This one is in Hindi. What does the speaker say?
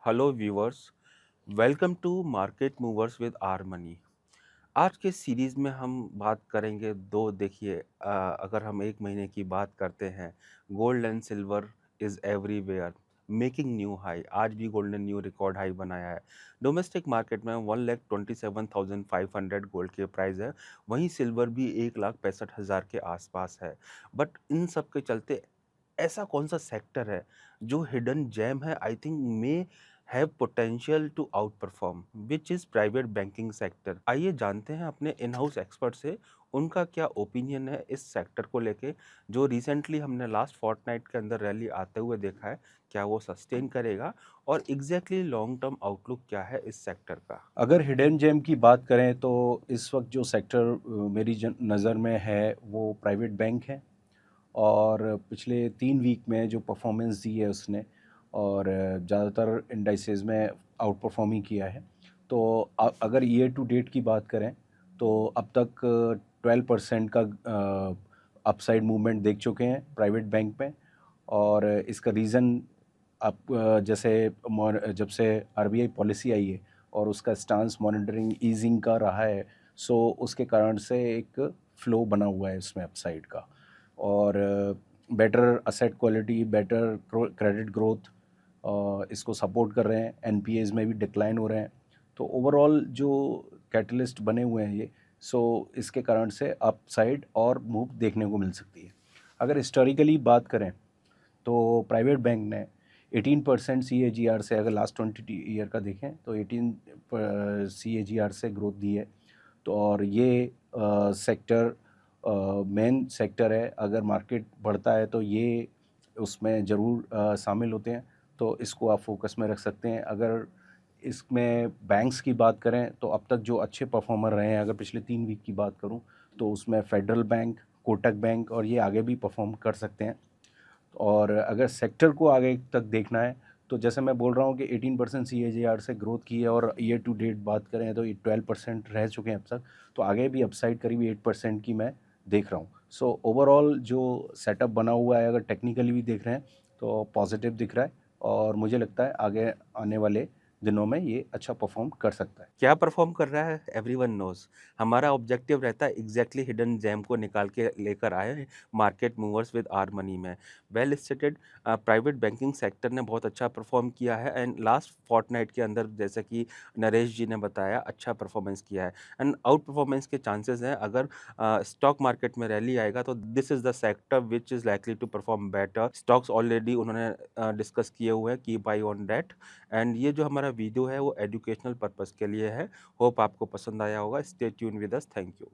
Hello viewers, welcome to market movers with are money. आज के सीरीज़ में हम बात करेंगे दो। देखिए, अगर हम एक महीने की बात करते हैं, gold and silver is everywhere making new high. आज भी गोल्ड ने न्यू रिकॉर्ड हाई बनाया है। डोमेस्टिक मार्केट में 1,27,500 गोल्ड के प्राइस है। वहीं सिल्वर भी 1,65,000 के आसपास है। बट इन सब के चलते ऐसा कौन सा सेक्टर है जो हिडन जेम है, I think may have potential to outperform, which is private banking sector. आइए जानते हैं अपने इन हाउस एक्सपर्ट से उनका क्या ओपिनियन है इस सेक्टर को लेके, जो रिसेंटली हमने लास्ट फोर्टनाइट के अंदर रैली आते हुए देखा है। क्या वो सस्टेन करेगा और एग्जैक्टली लॉन्ग टर्म आउटलुक क्या है इस सेक्टर का। अगर हिडन जेम की बात करें तो इस वक्त जो सेक्टर मेरी नज़र में है वो प्राइवेट बैंक है। और पिछले 3 वीक में जो परफॉर्मेंस दी है उसने, और ज़्यादातर इंडाइसेस में आउट परफॉर्म ही किया है। तो अगर ईयर टू डेट की बात करें तो अब तक 12% का अपसाइड मूवमेंट देख चुके हैं प्राइवेट बैंक में। और इसका रीज़न आप जैसे जब से आरबीआई पॉलिसी आई है और उसका स्टांस मॉनिटरिंग ईजिंग का रहा है, सो उसके कारण से एक फ्लो बना हुआ है इसमें अपसाइड का। और better asset quality, better credit growth इसको सपोर्ट कर रहे हैं। एनपीएज में भी डिक्लाइन हो रहे हैं। तो ओवरऑल जो कैटलिस्ट बने हुए हैं ये, सो इसके कारण से अपसाइड और मूव देखने को मिल सकती है। अगर हिस्टोरिकली बात करें तो प्राइवेट बैंक ने 18% CAGR से, अगर लास्ट 20 ईयर का देखें तो 18 CAGR से ग्रोथ दी है। तो और ये सेक्टर मेन सेक्टर है। अगर मार्केट बढ़ता है तो ये उसमें ज़रूर शामिल होते हैं। तो इसको आप फोकस में रख सकते हैं। अगर इसमें बैंक्स की बात करें तो अब तक जो अच्छे परफॉर्मर रहे हैं, अगर पिछले 3 वीक की बात करूं तो उसमें फेडरल बैंक, कोटक बैंक, और ये आगे भी परफॉर्म कर सकते हैं। और अगर सेक्टर को आगे तक देखना है तो जैसे मैं बोल रहा हूँ कि 18% CAGR से ग्रोथ की है, और ईयर टू डेट बात करें तो ये 12% रह चुके हैं अब तक। तो आगे भी अपसाइड करीब 8% की मैं देख रहा हूँ। सो ओवरऑल जो सेटअप बना हुआ है, अगर टेक्निकली भी देख रहे हैं तो पॉजिटिव दिख रहा है। और मुझे लगता है आगे आने वाले दिनों में ये अच्छा परफॉर्म कर सकता है। क्या परफॉर्म कर रहा है एवरीवन नोज। हमारा ऑब्जेक्टिव रहता है एग्जैक्टली हिडन जेम को निकाल के लेकर आए market movers with are money में। Well stated, private banking sector ने बहुत अच्छा परफॉर्म किया है एंड लास्ट फोर्टनाइट के अंदर जैसे कि नरेश जी ने बताया अच्छा परफॉर्मेंस किया है एंड आउट परफॉर्मेंस के चांसेस हैं। अगर स्टॉक मार्केट में रैली आएगा तो this is the sector which is likely to perform better. Stocks already उन्होंने डिस्कस किए हुए हैं, keep eye on that. And ये जो हमारा वीडियो है वो एजुकेशनल पर्पस के लिए है। होप आपको पसंद आया होगा। Stay tune with us. Thank you.